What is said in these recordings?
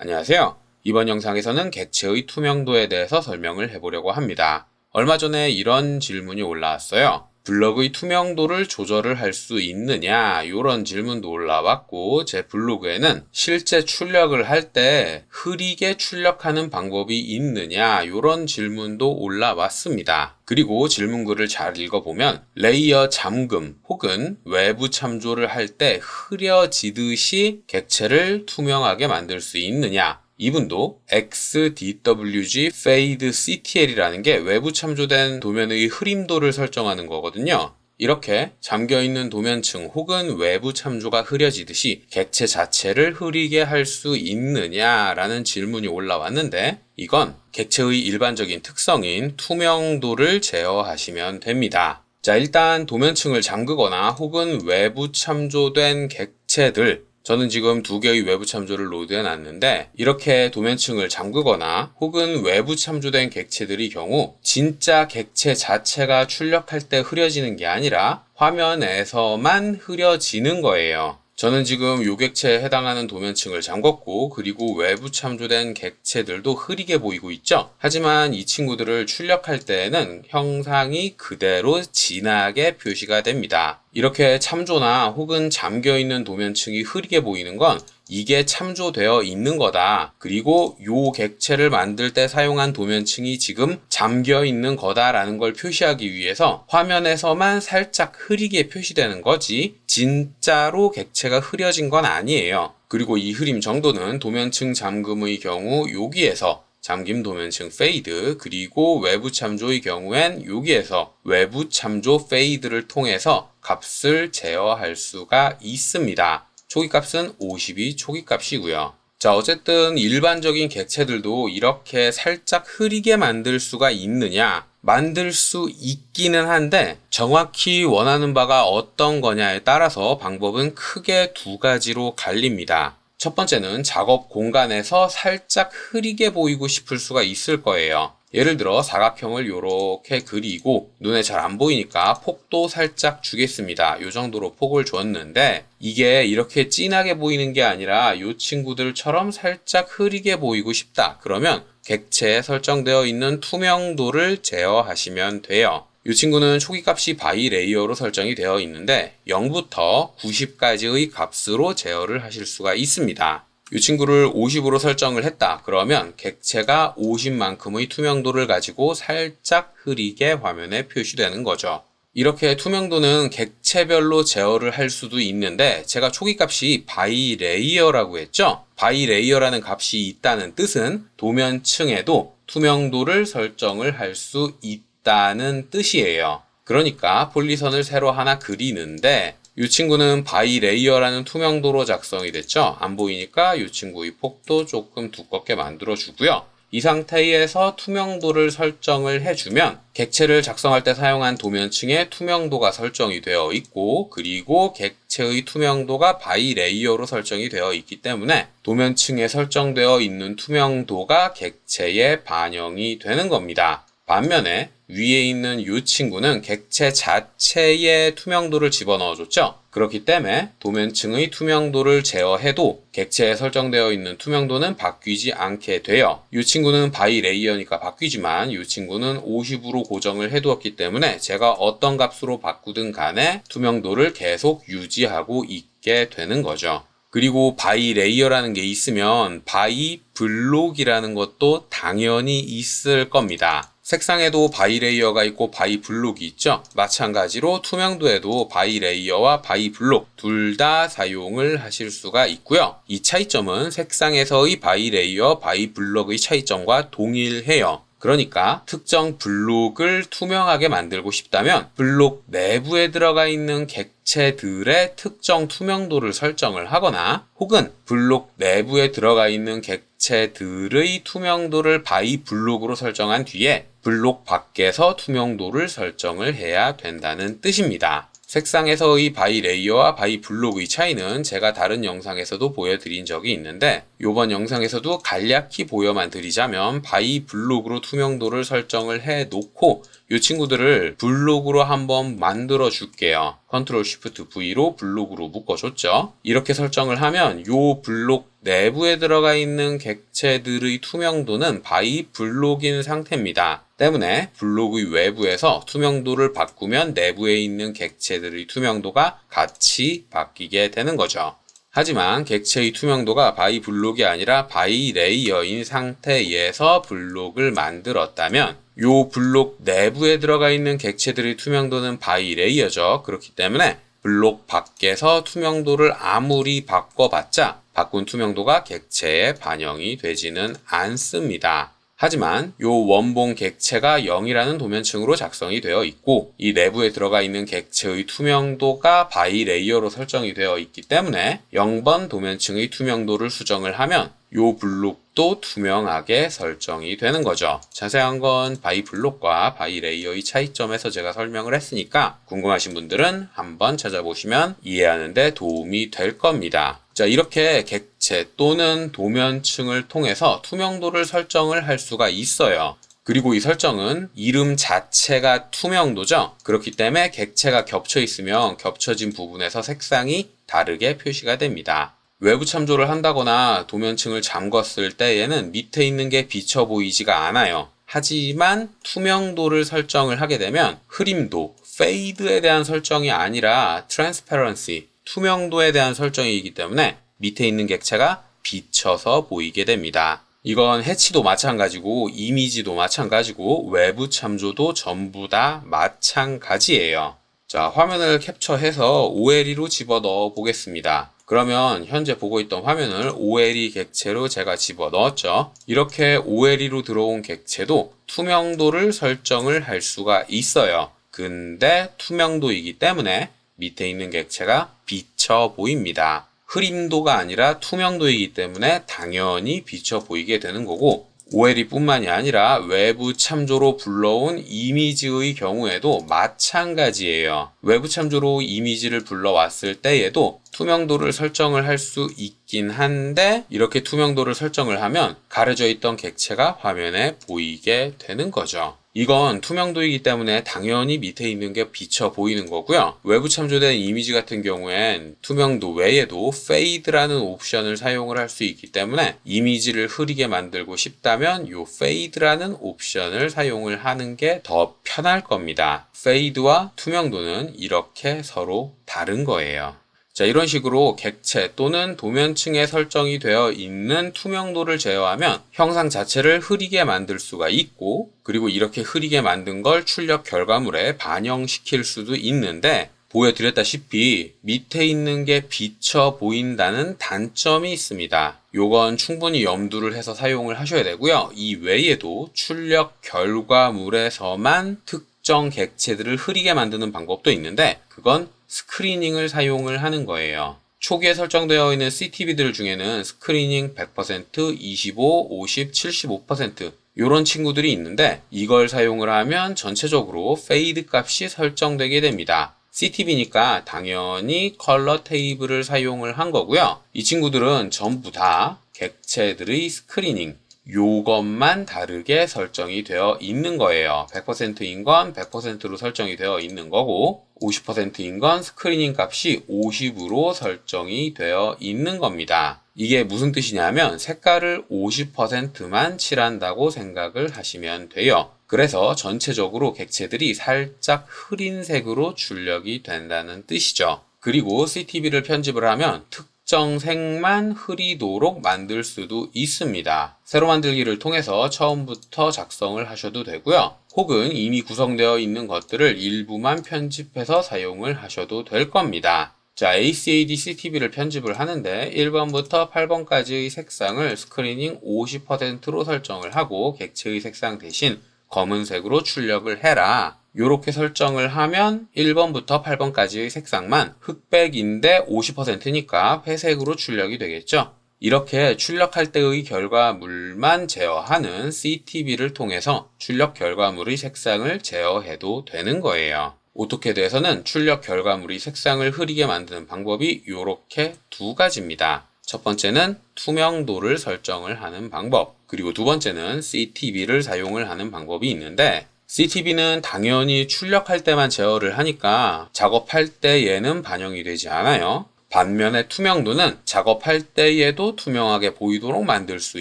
안녕하세요. 이번 영상에서는 객체의 투명도에 대해서 설명을 해보려고 합니다. 얼마 전에 이런 질문이 올라왔어요. 블록의 투명도를 조절을 할 수 있느냐? 이런 질문도 올라왔고 제 블로그에는 실제 출력을 할 때 흐리게 출력하는 방법이 있느냐? 이런 질문도 올라왔습니다. 그리고 질문글을 잘 읽어보면 레이어 잠금 혹은 외부 참조를 할 때 흐려지듯이 객체를 투명하게 만들 수 있느냐? 이분도 XDWG Fade CTL이라는 게 외부 참조된 도면의 흐림도를 설정하는 거거든요. 이렇게 잠겨있는 도면층 혹은 외부 참조가 흐려지듯이 객체 자체를 흐리게 할 수 있느냐라는 질문이 올라왔는데 이건 객체의 일반적인 특성인 투명도를 제어하시면 됩니다. 자, 일단 도면층을 잠그거나 혹은 외부 참조된 객체들, 저는 지금 2개의 외부 참조를 로드해 놨는데 이렇게 도면층을 잠그거나 혹은 외부 참조된 객체들의 경우 진짜 객체 자체가 출력할 때 흐려지는 게 아니라 화면에서만 흐려지는 거예요. 저는 지금 요 객체에 해당하는 도면층을 잠궜고 그리고 외부 참조된 객체들도 흐리게 보이고 있죠. 하지만 이 친구들을 출력할 때에는 형상이 그대로 진하게 표시가 됩니다. 이렇게 참조나 혹은 잠겨있는 도면층이 흐리게 보이는 건 이게 참조되어 있는 거다. 그리고 요 객체를 만들 때 사용한 도면층이 지금 잠겨 있는 거다라는 걸 표시하기 위해서 화면에서만 살짝 흐리게 표시되는 거지 진짜로 객체가 흐려진 건 아니에요. 그리고 이 흐림 정도는 도면층 잠금의 경우 여기에서 잠김 도면층 페이드 그리고 외부 참조의 경우엔 여기에서 외부 참조 페이드를 통해서 값을 제어할 수가 있습니다. 초기값은 50이 초기값이고요. 자, 어쨌든 일반적인 객체들도 이렇게 살짝 흐리게 만들 수가 있느냐? 만들 수 있기는 한데 정확히 원하는 바가 어떤 거냐에 따라서 방법은 크게 2가지로 갈립니다. 첫 번째는 작업 공간에서 살짝 흐리게 보이고 싶을 수가 있을 거예요. 예를 들어 사각형을 이렇게 그리고 눈에 잘 안 보이니까 폭도 살짝 주겠습니다. 이 정도로 폭을 줬는데 이게 이렇게 진하게 보이는 게 아니라 이 친구들처럼 살짝 흐리게 보이고 싶다. 그러면 객체에 설정되어 있는 투명도를 제어하시면 돼요. 이 친구는 초기값이 바이 레이어로 설정이 되어 있는데 0부터 90까지의 값으로 제어를 하실 수가 있습니다. 이 친구를 50으로 설정을 했다. 그러면 객체가 50만큼의 투명도를 가지고 살짝 흐리게 화면에 표시되는 거죠. 이렇게 투명도는 객체별로 제어를 할 수도 있는데 제가 초기값이 바이 레이어라고 했죠? 바이 레이어라는 값이 있다는 뜻은 도면층에도 투명도를 설정을 할 수 있다는 뜻이에요. 그러니까 폴리선을 새로 하나 그리는데 이 친구는 바이 레이어라는 투명도로 작성이 됐죠. 안 보이니까 이 친구의 폭도 조금 두껍게 만들어 주고요. 이 상태에서 투명도를 설정을 해주면 객체를 작성할 때 사용한 도면층의 투명도가 설정이 되어 있고 그리고 객체의 투명도가 바이 레이어로 설정이 되어 있기 때문에 도면층에 설정되어 있는 투명도가 객체에 반영이 되는 겁니다. 반면에 위에 있는 이 친구는 객체 자체의 투명도를 집어넣어줬죠. 그렇기 때문에 도면층의 투명도를 제어해도 객체에 설정되어 있는 투명도는 바뀌지 않게 돼요. 이 친구는 바이 레이어니까 바뀌지만 이 친구는 50으로 고정을 해두었기 때문에 제가 어떤 값으로 바꾸든 간에 투명도를 계속 유지하고 있게 되는 거죠. 그리고 바이 레이어라는 게 있으면 바이 블록이라는 것도 당연히 있을 겁니다. 색상에도 바이 레이어가 있고 바이 블록이 있죠. 마찬가지로 투명도에도 바이 레이어와 바이 블록 둘 다 사용을 하실 수가 있고요. 이 차이점은 색상에서의 바이 레이어, 바이 블록의 차이점과 동일해요. 그러니까 특정 블록을 투명하게 만들고 싶다면 블록 내부에 들어가 있는 객체들의 특정 투명도를 설정을 하거나 혹은 블록 내부에 들어가 있는 객체들의 투명도를 바이 블록으로 설정한 뒤에 블록 밖에서 투명도를 설정을 해야 된다는 뜻입니다. 색상에서의 바이 레이어와 바이 블록의 차이는 제가 다른 영상에서도 보여드린 적이 있는데 이번 영상에서도 간략히 보여만 드리자면 바이 블록으로 투명도를 설정을 해 놓고 이 친구들을 블록으로 한번 만들어 줄게요. 컨트롤 쉬프트 V로 블록으로 묶어줬죠. 이렇게 설정을 하면 이 블록 내부에 들어가 있는 객체들의 투명도는 바이 블록인 상태입니다. 때문에 블록의 외부에서 투명도를 바꾸면 내부에 있는 객체들의 투명도가 같이 바뀌게 되는 거죠. 하지만 객체의 투명도가 바이 블록이 아니라 바이 레이어인 상태에서 블록을 만들었다면 이 블록 내부에 들어가 있는 객체들의 투명도는 바이 레이어죠. 그렇기 때문에 블록 밖에서 투명도를 아무리 바꿔봤자 바꾼 투명도가 객체에 반영이 되지는 않습니다. 하지만 이 원본 객체가 0이라는 도면층으로 작성이 되어 있고 이 내부에 들어가 있는 객체의 투명도가 바이 레이어로 설정이 되어 있기 때문에 0번 도면층의 투명도를 수정을 하면 이 블록도 투명하게 설정이 되는 거죠. 자세한 건 바이 블록과 바이 레이어의 차이점에서 제가 설명을 했으니까 궁금하신 분들은 한번 찾아보시면 이해하는 데 도움이 될 겁니다. 자, 이렇게 객체 또는 도면층을 통해서 투명도를 설정을 할 수가 있어요. 그리고 이 설정은 이름 자체가 투명도죠. 그렇기 때문에 객체가 겹쳐 있으면 겹쳐진 부분에서 색상이 다르게 표시가 됩니다. 외부 참조를 한다거나 도면층을 잠궜을 때에는 밑에 있는 게 비쳐 보이지가 않아요. 하지만 투명도를 설정을 하게 되면 흐림도, 페이드에 대한 설정이 아니라 트랜스페런시, 투명도에 대한 설정이기 때문에 밑에 있는 객체가 비쳐서 보이게 됩니다. 이건 해치도 마찬가지고 이미지도 마찬가지고 외부 참조도 전부 다 마찬가지예요. 자, 화면을 캡처해서 OLE로 집어넣어 보겠습니다. 그러면 현재 보고 있던 화면을 OLE 객체로 제가 집어넣었죠. 이렇게 OLE로 들어온 객체도 투명도를 설정을 할 수가 있어요. 근데 투명도이기 때문에 밑에 있는 객체가 비쳐 보입니다. 흐림도가 아니라 투명도이기 때문에 당연히 비쳐 보이게 되는 거고 OLE 뿐만이 아니라 외부 참조로 불러온 이미지의 경우에도 마찬가지예요. 외부 참조로 이미지를 불러왔을 때에도 투명도를 설정을 할 수 있긴 한데 이렇게 투명도를 설정을 하면 가려져 있던 객체가 화면에 보이게 되는 거죠. 이건 투명도이기 때문에 당연히 밑에 있는 게 비쳐 보이는 거고요. 외부 참조된 이미지 같은 경우엔 투명도 외에도 페이드라는 옵션을 사용을 할 수 있기 때문에 이미지를 흐리게 만들고 싶다면 이 페이드라는 옵션을 사용을 하는 게 더 편할 겁니다. 페이드와 투명도는 이렇게 서로 다른 거예요. 자, 이런 식으로 객체 또는 도면층에 설정이 되어 있는 투명도를 제어하면 형상 자체를 흐리게 만들 수가 있고 그리고 이렇게 흐리게 만든 걸 출력 결과물에 반영시킬 수도 있는데 보여드렸다시피 밑에 있는 게 비쳐 보인다는 단점이 있습니다. 요건 충분히 염두를 해서 사용을 하셔야 되고요. 이 외에도 출력 결과물에서만 특정 객체들을 흐리게 만드는 방법도 있는데 그건 스크리닝을 사용을 하는 거예요. 초기에 설정되어 있는 CTB들 중에는 스크리닝 100%, 25, 50, 75% 이런 친구들이 있는데 이걸 사용을 하면 전체적으로 페이드 값이 설정되게 됩니다. CTB니까 당연히 컬러 테이블을 사용을 한 거고요. 이 친구들은 전부 다 객체들의 스크리닝 요것만 다르게 설정이 되어 있는 거예요. 100%인 건 100%로 설정이 되어 있는 거고 50%인 건 스크리닝 값이 50으로 설정이 되어 있는 겁니다. 이게 무슨 뜻이냐면 색깔을 50%만 칠한다고 생각을 하시면 돼요. 그래서 전체적으로 객체들이 살짝 흐린 색으로 출력이 된다는 뜻이죠. 그리고 CTB를 편집을 하면 특정 색만 흐리도록 만들 수도 있습니다. 새로 만들기를 통해서 처음부터 작성을 하셔도 되고요. 혹은 이미 구성되어 있는 것들을 일부만 편집해서 사용을 하셔도 될 겁니다. 자, ACAD CTB를 편집을 하는데 1번부터 8번까지의 색상을 스크리닝 50%로 설정을 하고 객체의 색상 대신 검은색으로 출력을 해라. 요렇게 설정을 하면 1번부터 8번까지의 색상만 흑백인데 50%니까 회색으로 출력이 되겠죠. 이렇게 출력할 때의 결과물만 제어하는 CTB를 통해서 출력 결과물의 색상을 제어해도 되는 거예요. 오토캐드에서는 출력 결과물이 색상을 흐리게 만드는 방법이 이렇게 두 가지입니다. 첫 번째는 투명도를 설정을 하는 방법, 그리고 두 번째는 CTB를 사용을 하는 방법이 있는데, CTB는 당연히 출력할 때만 제어를 하니까 작업할 때 얘는 반영이 되지 않아요. 반면에 투명도는 작업할 때에도 투명하게 보이도록 만들 수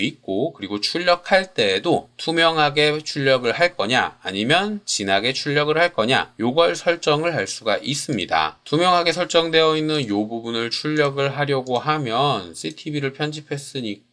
있고, 그리고 출력할 때에도 투명하게 출력을 할 거냐 아니면 진하게 출력을 할 거냐, 요걸 설정을 할 수가 있습니다. 투명하게 설정되어 있는 요 부분을 출력을 하려고 하면 CTB를 편집했으니까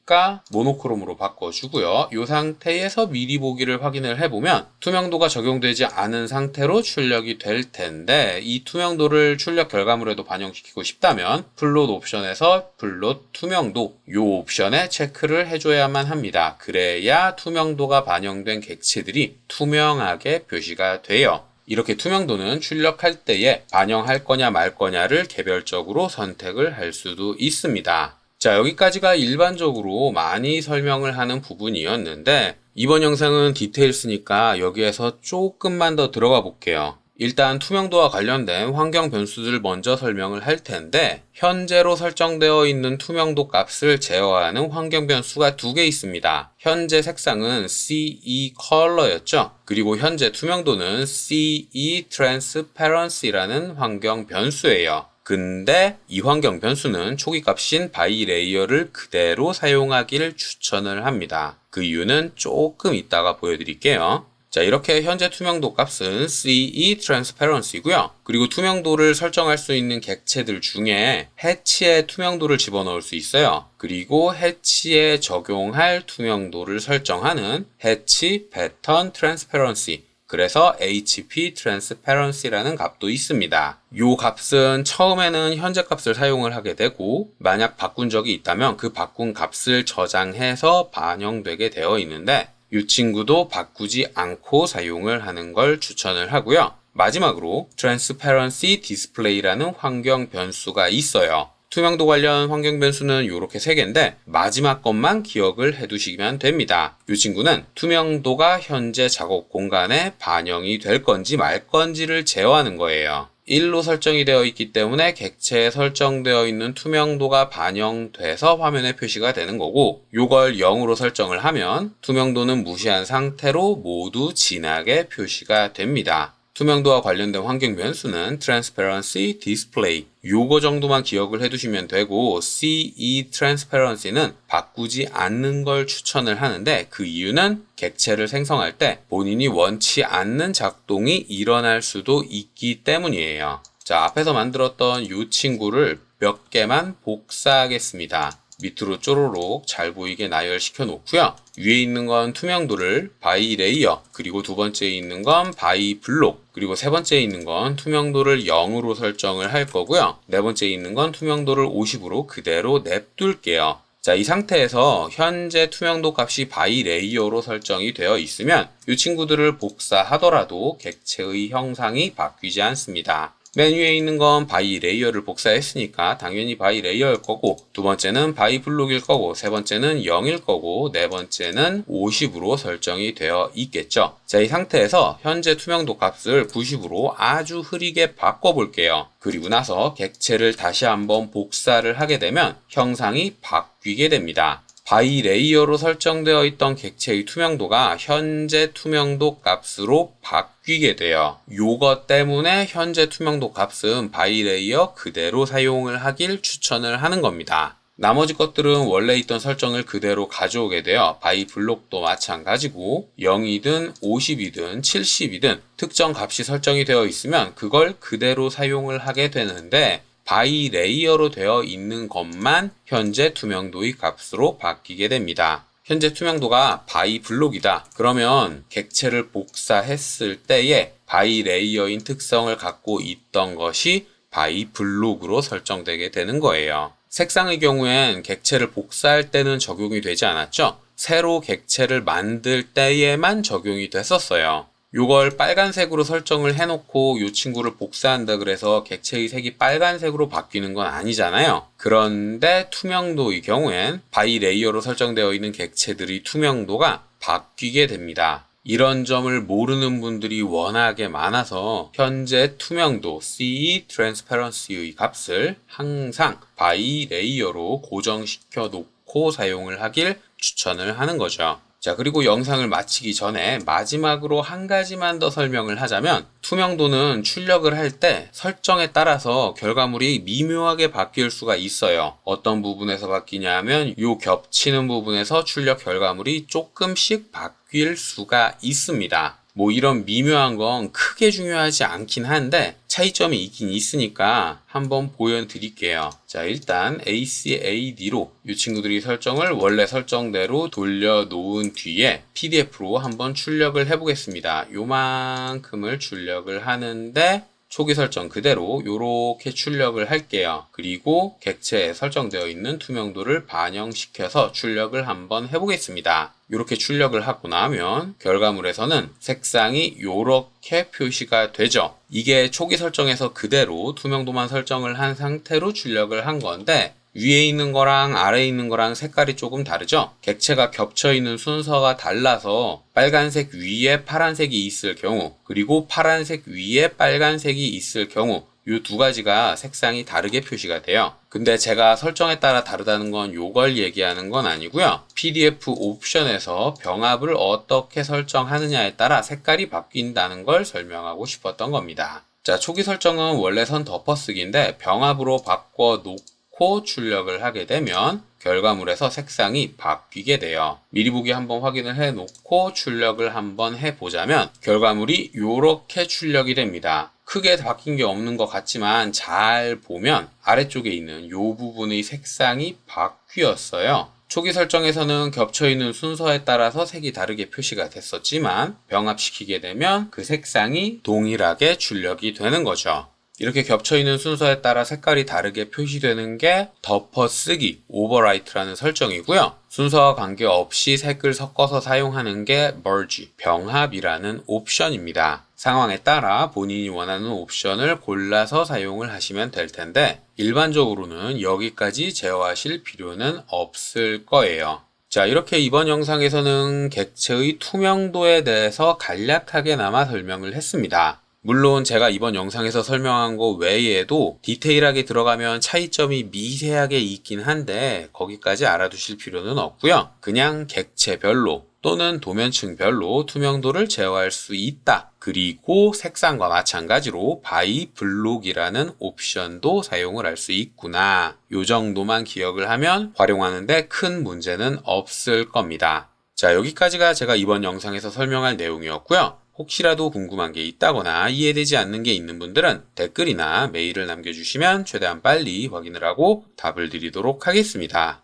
모노크롬으로 바꿔주고요. 이 상태에서 미리 보기를 확인을 해보면 투명도가 적용되지 않은 상태로 출력이 될 텐데, 이 투명도를 출력 결과물에도 반영시키고 싶다면 플롯 옵션에서 플롯 투명도 이 옵션에 체크를 해줘야만 합니다. 그래야 투명도가 반영된 객체들이 투명하게 표시가 돼요. 이렇게 투명도는 출력할 때에 반영할 거냐 말 거냐를 개별적으로 선택을 할 수도 있습니다. 자, 여기까지가 일반적으로 많이 설명을 하는 부분이었는데, 이번 영상은 디테일스니까 여기에서 조금만 더 들어가 볼게요. 일단 투명도와 관련된 환경 변수들을 먼저 설명을 할 텐데, 현재로 설정되어 있는 투명도 값을 제어하는 환경 변수가 두 개 있습니다. 현재 색상은 CE 컬러였죠. 그리고 현재 투명도는 CE transparency라는 환경 변수예요. 근데 이 환경 변수는 초기 값인 바이 레이어를 그대로 사용하기를 추천을 합니다. 그 이유는 조금 이따가 보여드릴게요. 자, 이렇게 현재 투명도 값은 CE Transparency고요. 그리고 투명도를 설정할 수 있는 객체들 중에 해치의 투명도를 집어넣을 수 있어요. 그리고 해치에 적용할 투명도를 설정하는 해치 Pattern Transparency, 그래서 HP Transparency라는 값도 있습니다. 이 값은 처음에는 현재 값을 사용을 하게 되고, 만약 바꾼 적이 있다면 그 바꾼 값을 저장해서 반영되게 되어 있는데, 이 친구도 바꾸지 않고 사용을 하는 걸 추천을 하고요. 마지막으로 Transparency Display라는 환경 변수가 있어요. 투명도 관련 환경 변수는 이렇게 3개인데 마지막 것만 기억을 해두시면 됩니다. 이 친구는 투명도가 현재 작업 공간에 반영이 될 건지 말 건지를 제어하는 거예요. 1로 설정이 되어 있기 때문에 객체에 설정되어 있는 투명도가 반영돼서 화면에 표시가 되는 거고, 이걸 0으로 설정을 하면 투명도는 무시한 상태로 모두 진하게 표시가 됩니다. 투명도와 관련된 환경 변수는 Transparency Display, 요거 정도만 기억을 해두시면 되고, CE Transparency는 바꾸지 않는 걸 추천을 하는데, 그 이유는 객체를 생성할 때 본인이 원치 않는 작동이 일어날 수도 있기 때문이에요. 자, 앞에서 만들었던 이 친구를 몇 개만 복사하겠습니다. 밑으로 쪼로록 잘 보이게 나열시켜 놓고요. 위에 있는 건 투명도를 바이 레이어, 그리고 두 번째에 있는 건 바이 블록, 그리고 세 번째에 있는 건 투명도를 0으로 설정을 할 거고요. 네 번째에 있는 건 투명도를 50으로 그대로 냅둘게요. 자, 이 상태에서 현재 투명도 값이 바이 레이어로 설정이 되어 있으면 이 친구들을 복사하더라도 객체의 형상이 바뀌지 않습니다. 맨 위에 있는 건 바이 레이어를 복사했으니까 당연히 바이 레이어일 거고, 두 번째는 바이 블록일 거고, 세 번째는 0일 거고, 네 번째는 50으로 설정이 되어 있겠죠. 자, 이 상태에서 현재 투명도 값을 90으로 아주 흐리게 바꿔볼게요. 그리고 나서 객체를 다시 한번 복사를 하게 되면 형상이 바뀌게 됩니다. 바이 레이어로 설정되어 있던 객체의 투명도가 현재 투명도 값으로 바뀌게 돼요. 요것 때문에 현재 투명도 값은 바이 레이어 그대로 사용을 하길 추천을 하는 겁니다. 나머지 것들은 원래 있던 설정을 그대로 가져오게 돼요. 바이 블록도 마찬가지고 0이든 50이든 70이든 특정 값이 설정이 되어 있으면 그걸 그대로 사용을 하게 되는데, 바이 레이어로 되어 있는 것만 현재 투명도의 값으로 바뀌게 됩니다. 현재 투명도가 바이 블록이다. 그러면 객체를 복사했을 때에 바이 레이어인 특성을 갖고 있던 것이 바이 블록으로 설정되게 되는 거예요. 색상의 경우엔 객체를 복사할 때는 적용이 되지 않았죠? 새로 객체를 만들 때에만 적용이 됐었어요. 요걸 빨간색으로 설정을 해놓고 이 친구를 복사한다 그래서 객체의 색이 빨간색으로 바뀌는 건 아니잖아요. 그런데 투명도의 경우엔 바이 레이어로 설정되어 있는 객체들의 투명도가 바뀌게 됩니다. 이런 점을 모르는 분들이 워낙에 많아서 현재 투명도 CE Transparency의 값을 항상 by layer로 고정시켜 놓고 사용을 하길 추천을 하는 거죠. 자, 그리고 영상을 마치기 전에 마지막으로 한 가지만 더 설명을 하자면 투명도는 출력을 할 때 설정에 따라서 결과물이 미묘하게 바뀔 수가 있어요. 어떤 부분에서 바뀌냐 하면 요 겹치는 부분에서 출력 결과물이 조금씩 바뀔 수가 있습니다. 뭐 이런 미묘한 건 크게 중요하지 않긴 한데 차이점이 있긴 있으니까 한번 보여드릴게요. 자, 일단 ACAD로 이 친구들이 설정을 원래 설정대로 돌려놓은 뒤에 PDF로 한번 출력을 해보겠습니다. 요만큼을 출력을 하는데 초기 설정 그대로 이렇게 출력을 할게요. 그리고 객체에 설정되어 있는 투명도를 반영시켜서 출력을 한번 해보겠습니다. 이렇게 출력을 하고 나면 결과물에서는 색상이 이렇게 표시가 되죠. 이게 초기 설정에서 그대로 투명도만 설정을 한 상태로 출력을 한 건데 위에 있는 거랑 아래에 있는 거랑 색깔이 조금 다르죠? 객체가 겹쳐 있는 순서가 달라서 빨간색 위에 파란색이 있을 경우 그리고 파란색 위에 빨간색이 있을 경우 이 두 가지가 색상이 다르게 표시가 돼요. 근데 제가 설정에 따라 다르다는 건 요걸 얘기하는 건 아니고요. PDF 옵션에서 병합을 어떻게 설정하느냐에 따라 색깔이 바뀐다는 걸 설명하고 싶었던 겁니다. 자, 초기 설정은 원래 선 덮어쓰기인데 병합으로 바꿔놓고 출력을 하게 되면 결과물에서 색상이 바뀌게 돼요. 미리 보기 한번 확인을 해놓고 출력을 한번 해보자면 결과물이 이렇게 출력이 됩니다. 크게 바뀐 게 없는 것 같지만 잘 보면 아래쪽에 있는 이 부분의 색상이 바뀌었어요. 초기 설정에서는 겹쳐있는 순서에 따라서 색이 다르게 표시가 됐었지만 병합시키게 되면 그 색상이 동일하게 출력이 되는 거죠. 이렇게 겹쳐있는 순서에 따라 색깔이 다르게 표시되는 게 덮어쓰기, 오버라이트라는 설정이고요. 순서와 관계없이 색을 섞어서 사용하는 게 merge, 병합이라는 옵션입니다. 상황에 따라 본인이 원하는 옵션을 골라서 사용을 하시면 될 텐데 일반적으로는 여기까지 제어하실 필요는 없을 거예요. 자, 이렇게 이번 영상에서는 객체의 투명도에 대해서 간략하게나마 설명을 했습니다. 물론 제가 이번 영상에서 설명한 거 외에도 디테일하게 들어가면 차이점이 미세하게 있긴 한데 거기까지 알아두실 필요는 없고요. 그냥 객체별로 또는 도면층별로 투명도를 제어할 수 있다. 그리고 색상과 마찬가지로 by 블록이라는 옵션도 사용을 할 수 있구나. 요 정도만 기억을 하면 활용하는데 큰 문제는 없을 겁니다. 자, 여기까지가 제가 이번 영상에서 설명할 내용이었고요. 혹시라도 궁금한 게 있다거나 이해되지 않는 게 있는 분들은 댓글이나 메일을 남겨주시면 최대한 빨리 확인을 하고 답을 드리도록 하겠습니다.